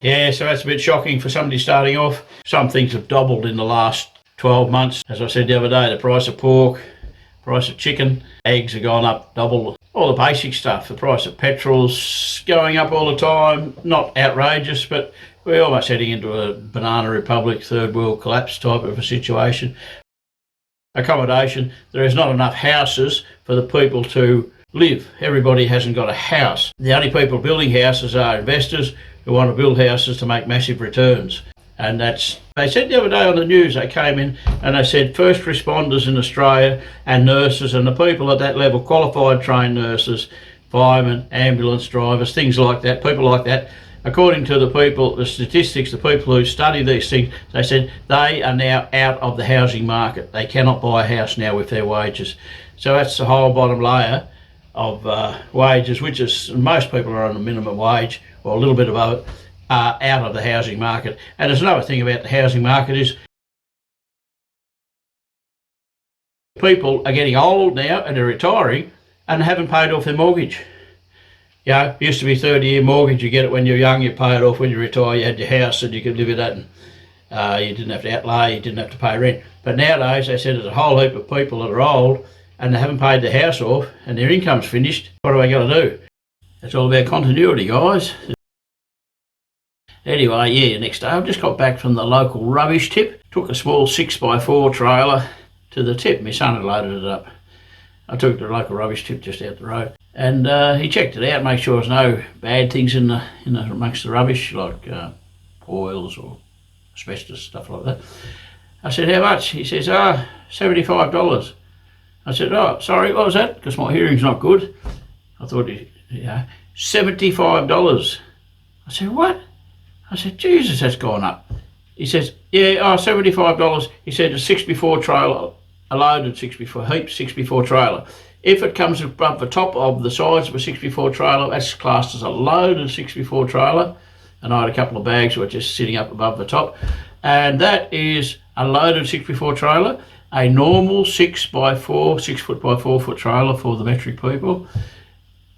Yeah, so that's a bit shocking for somebody starting off. Some things have doubled in the last 12 months. As I said the other day, the price of pork, price of chicken, eggs have gone up double. All the basic stuff, the price of petrol's going up all the time. Not outrageous, but we're almost heading into a banana republic, third world collapse type of a situation. Accommodation, there is not enough houses for the people to live. Everybody hasn't got a house. The only people building houses are investors who want to build houses to make massive returns. And they said the other day on the news, they came in and they said first responders in Australia and nurses and the people at that level, qualified trained nurses, firemen, ambulance drivers, things like that, people like that, according to the statistics, the people who study these things, they said they are now out of the housing market. They cannot buy a house now with their wages. So that's the whole bottom layer of wages, which is most people are on a minimum wage or a little bit above it, are out of the housing market. And there's another thing about the housing market is people are getting old now and they're retiring and haven't paid off their mortgage. You know, it used to be 30-year mortgage. You get it when you're young, you pay it off. When you retire, you had your house and you could live in that, and you didn't have to outlay, you didn't have to pay rent. But nowadays, they said there's a whole heap of people that are old and they haven't paid their house off and their income's finished. What are they going to do? It's all about continuity, guys. Anyway, yeah, next day I just got back from the local rubbish tip. Took a small 6x4 trailer to the tip. My son had loaded it up. I took it to the local rubbish tip just out the road. And he checked it out, make sure there's no bad things in amongst the rubbish, like oils or asbestos, stuff like that. I said, how much? He says, $75. I said, oh, sorry, what was that? Because my hearing's not good. I thought, $75. I said, what? I said, Jesus, that's gone up. He says, yeah, $75. He said, a 6x4 trailer, a loaded 6x4 trailer. If it comes above the top of the sides of a 6x4 trailer, that's classed as a loaded 6x4 trailer. And I had a couple of bags which are just sitting up above the top. And that is a loaded 6x4 trailer, a normal 6x4, 6 foot by 4 foot trailer for the metric people.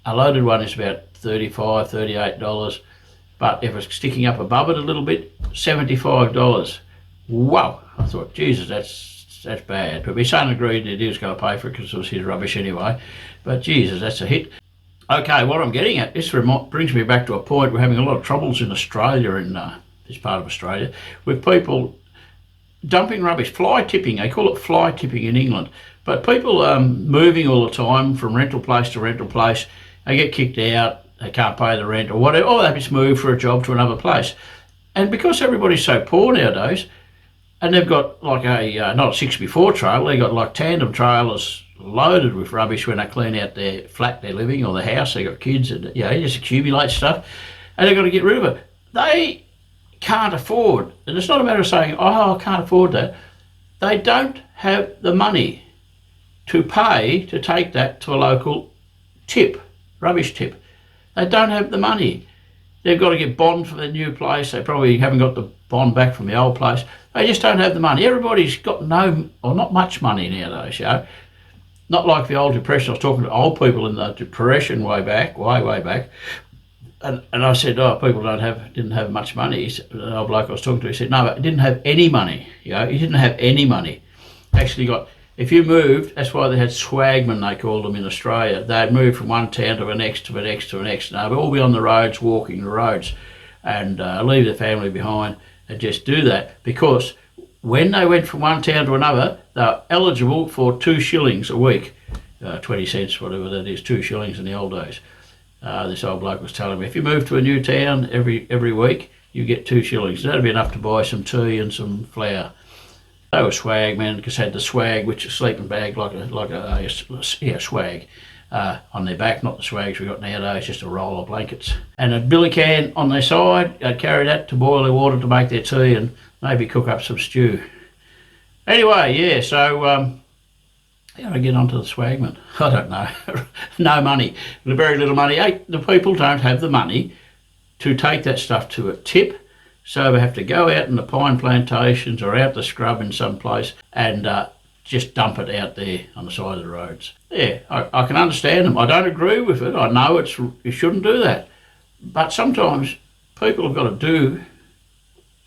A loaded one is about $35, $38. But if it's sticking up above it a little bit, $75. Wow. I thought, Jesus, that's bad. But my son agreed that he was going to pay for it because it was his rubbish anyway. But Jesus, that's a hit. Okay, what I'm getting at, this brings me back to a point. We're having a lot of troubles in Australia, in this part of Australia, with people dumping rubbish, fly tipping. They call it fly tipping in England. But people moving all the time from rental place to rental place, they get kicked out, they can't pay the rent or whatever, or they just move for a job to another place. And because everybody's so poor nowadays, and they've got like not a 6x4 trailer, they've got like tandem trailers loaded with rubbish when they clean out their flat they're living or the house, they've got kids, and they just accumulate stuff, and they've got to get rid of it. They can't afford, and it's not a matter of saying, oh, I can't afford that. They don't have the money to pay to take that to a local tip, rubbish tip. They don't have the money. They've got to get bond for their new place. They probably haven't got the bond back from the old place. They just don't have the money. Everybody's got not much money nowadays, Not like the old Depression. I was talking to old people in the Depression way back. And I said, people didn't have much money. He said, the old bloke I was talking to, he said, no, it didn't have any money. He didn't have any money. Actually if you moved, that's why they had swagmen, they called them in Australia. They'd move from one town to the next, to the next, to the next. And they'd all be on the roads, walking the roads, and leave their family behind and just do that. Because when they went from one town to another, they were eligible for 2 shillings a week, 20 cents, whatever that is, 2 shillings in the old days. This old bloke was telling me, if you move to a new town every week, you get 2 shillings. That'd be enough to buy some tea and some flour. They were swag men because they had the swag, which is a sleeping bag, like a swag on their back, not the swags we got nowadays, just a roll of blankets. And a billy can on their side, they'd carry that to boil their water to make their tea and maybe cook up some stew. Anyway, so how do I get onto the swagman? I don't know. No money, very little money. The people don't have the money to take that stuff to a tip. So they have to go out in the pine plantations or out the scrub in some place and just dump it out there on the side of the roads. Yeah, I can understand them. I don't agree with it. I know you shouldn't do that. But sometimes People have got to do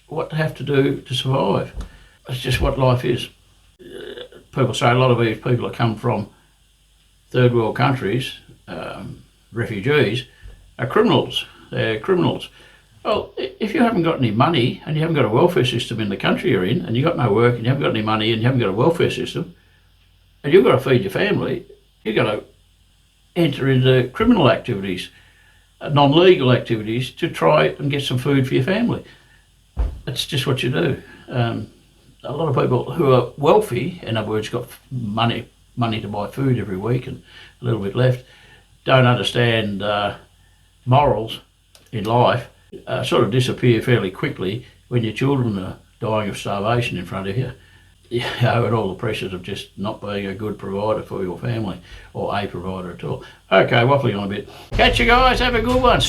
what they have to do to survive. It's just what life is. People say a lot of these people that come from third world countries, refugees, are criminals. They're criminals. Well, if you haven't got any money and you haven't got a welfare system in the country you're in, and you've got no work and you haven't got any money and you haven't got a welfare system, and you've got to feed your family, you've got to enter into criminal activities, non-legal activities, to try and get some food for your family. That's just what you do. A lot of people who are wealthy, in other words, got money to buy food every week and a little bit left, don't understand morals in life, sort of disappear fairly quickly when your children are dying of starvation in front of you. You know, and all the pressures of just not being a good provider for your family, or a provider at all. Okay, waffling on a bit. Catch you guys, have a good one.